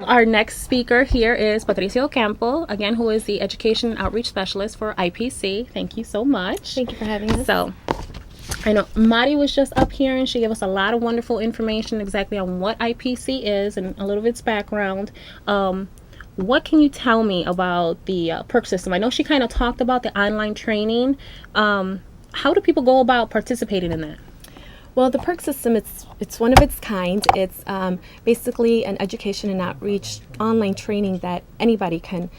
Our next speaker here is Patricia Ocampo, again, who is the Education and Outreach Specialist for IPC. Thank you so much. Thank you for having us. So, I know Mari was just up here and she gave us a lot of wonderful information exactly on what IPC is and a little of its background. What can you tell me about the PERK system? I know she kind of talked about the online training. How do people go about participating in that? Well, the PERK system, it's one of its kind. It's basically an education and outreach online training that anybody can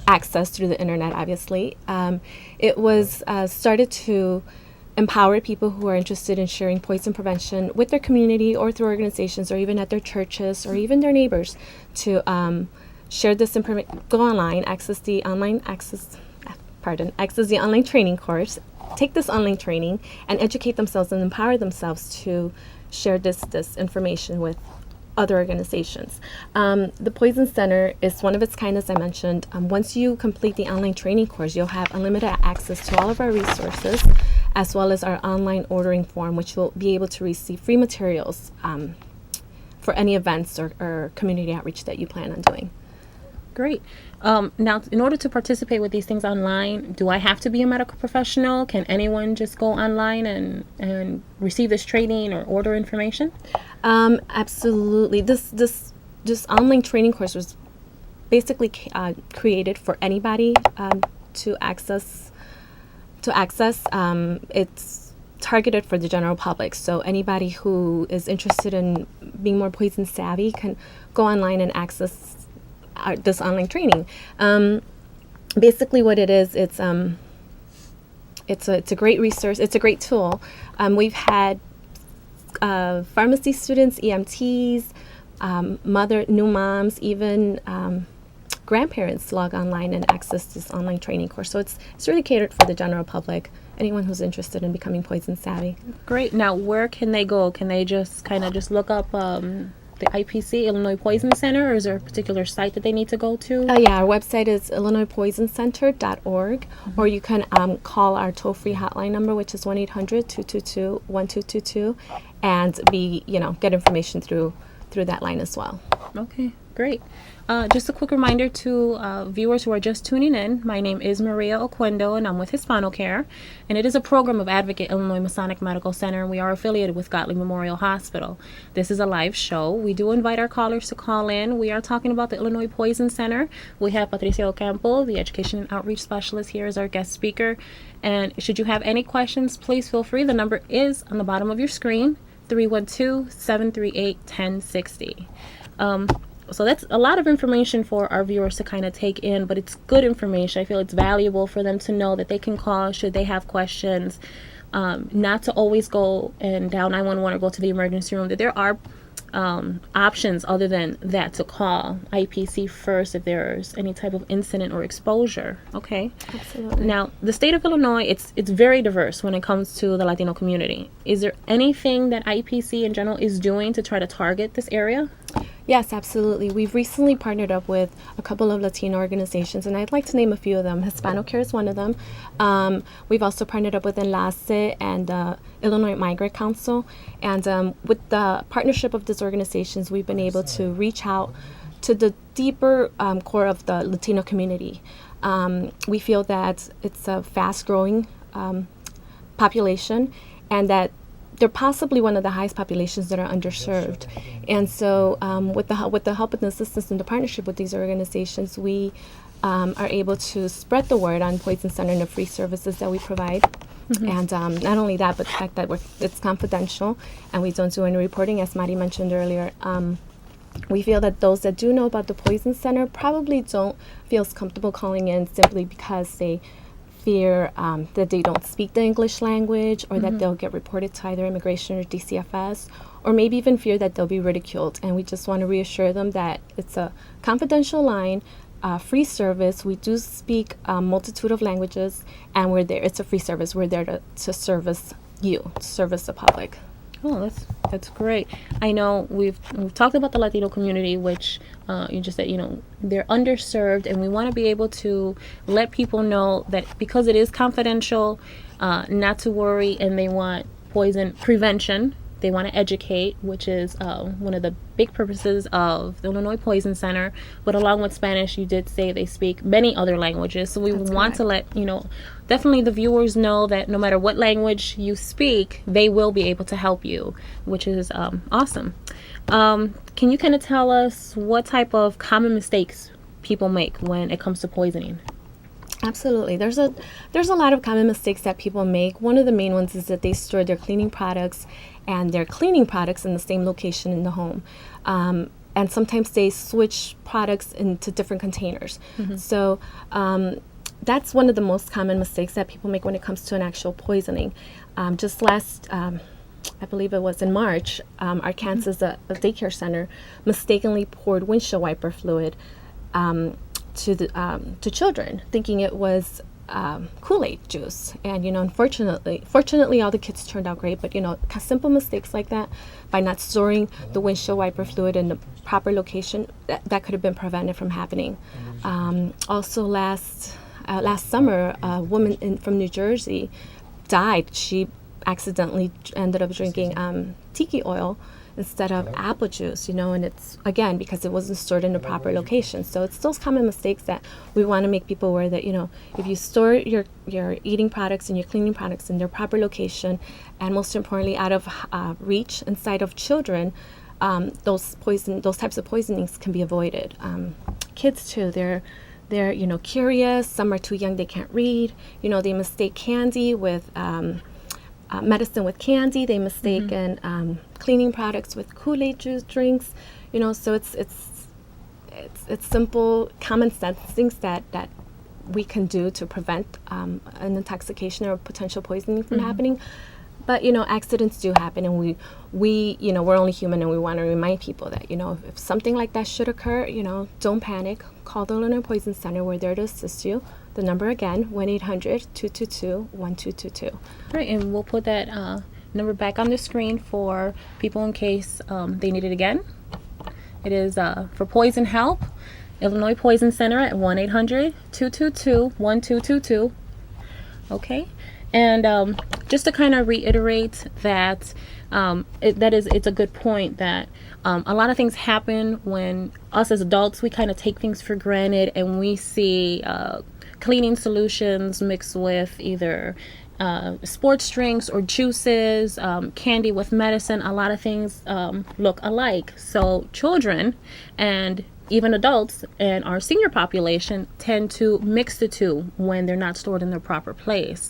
access through the internet, obviously. It was started to empower people who are interested in sharing poison prevention with their community or through organizations or even at their churches or even their neighbors to share this information, go online, access the online training course, take this online training and educate themselves and empower themselves to share this information with other organizations. The Poison Center is one of its kind, as I mentioned. Once you complete the online training course, you'll have unlimited access to all of our resources, as well as our online ordering form, which will be able to receive free materials for any events or community outreach that you plan on doing. Great. Now, in order to participate with these things online, do I have to be a medical professional? Can anyone just go online and receive this training or order information? Absolutely. This online training course was basically created for anybody to access. It's targeted for the general public, so anybody who is interested in being more poison savvy can go online and access this online training. Basically, what it is, it's a great resource. It's a great tool. We've had pharmacy students, EMTs, new moms, even grandparents log online and access this online training course. So it's really catered for the general public, anyone who's interested in becoming poison savvy. Great. Now, where can they go? Can they just kind of just look up the IPC, Illinois Poison Center, or is there a particular site that they need to go to? Yeah, our website is illinoispoisoncenter.org, or you can call our toll-free hotline number, which is 1-800-222-1222, and get information through that line as well. Okay, great. Just a quick reminder to viewers who are just tuning in. My name is Maria Oquendo, and I'm with HispanoCare, and it is a program of Advocate Illinois Masonic Medical Center, and we are affiliated with Gottlieb Memorial Hospital. This is a live show. We do invite our callers to call in. We are talking about the Illinois Poison Center. We have Patricia Ocampo, the Education and Outreach Specialist, here as our guest speaker. And should you have any questions, please feel free. The number is on the bottom of your screen, 312-738-1060. So that's a lot of information for our viewers to kind of take in, but it's good information. I feel it's valuable for them to know that they can call should they have questions, not to always go and dial 911 or go to the emergency room, that there are options other than that to call IPC first if there's any type of incident or exposure. Okay. Absolutely. Now, the state of Illinois, it's very diverse when it comes to the Latino community. Is there anything that IPC in general is doing to try to target this area? Yes, absolutely. We've recently partnered up with a couple of Latino organizations, and I'd like to name a few of them. HispanoCare is one of them. We've also partnered up with Enlace and Illinois Migrant Council. And with the partnership of these organizations, we've been able to reach out to the deeper core of the Latino community. We feel that it's a fast-growing population, and that they're possibly one of the highest populations that are underserved. And so with the help and assistance and the partnership with these organizations, we are able to spread the word on Poison Center and the free services that we provide. Mm-hmm. And not only that, but the fact that it's confidential and we don't do any reporting, as Mari mentioned earlier. We feel that those that do know about the Poison Center probably don't feel as comfortable calling in simply because they fear that they don't speak the English language, or that they'll get reported to either immigration or DCFS, or maybe even fear that they'll be ridiculed. And we just want to reassure them that it's a confidential line, free service. We do speak a multitude of languages, and we're there. It's a free service. We're there to service you, to service the public. Oh, that's great. I know we've talked about the Latino community, which you just said, they're underserved, and we want to be able to let people know that because it is confidential, not to worry, and they want poison prevention. They want to educate, which is one of the big purposes of the Illinois Poison Center. But along with Spanish, you did say they speak many other languages. So we That's want to correct. let definitely the viewers know that no matter what language you speak, they will be able to help you, which is awesome. Can you kind of tell us what type of common mistakes people make when it comes to poisoning? Absolutely. There's a lot of common mistakes that people make. One of the main ones is that they store their cleaning products and their cleaning products in the same location in the home. And sometimes they switch products into different containers. So that's one of the most common mistakes that people make when it comes to an actual poisoning. Just last, I believe it was in March, Arkansas, a daycare center, mistakenly poured windshield wiper fluid to children, thinking it was Kool-Aid juice. And fortunately, all the kids turned out great. But simple mistakes like that, by not storing the windshield wiper fluid in the proper location, that could have been prevented from happening. Also, last summer, a woman from New Jersey died. She accidentally ended up drinking tiki oil instead of apple juice, and it's, again, because it wasn't stored in the proper location. So it's those common mistakes that we want to make people aware that, if you store your eating products and your cleaning products in their proper location, and most importantly, out of reach and sight of children, those types of poisonings can be avoided. Kids too, they're curious. Some are too young, they can't read. They mistake candy with medicine with candy. They mistake cleaning products with Kool-Aid juice drinks. So it's simple, common sense things that we can do to prevent an intoxication or potential poisoning from happening. But accidents do happen, and we're only human, and we want to remind people that if something like that should occur, don't panic. Call the Illinois Poison Center. We're there to assist you. The number again, 1-800-222-1222. Right, and we'll put that number back on the screen for people in case they need it again. It is for Poison Help, Illinois Poison Center at 1-800-222-1222. Okay, and just to kind of reiterate that it's a good point that a lot of things happen when us as adults, we kind of take things for granted, and we see cleaning solutions mixed with either sports drinks or juices, candy with medicine. A lot of things look alike. So children and even adults and our senior population tend to mix the two when they're not stored in their proper place.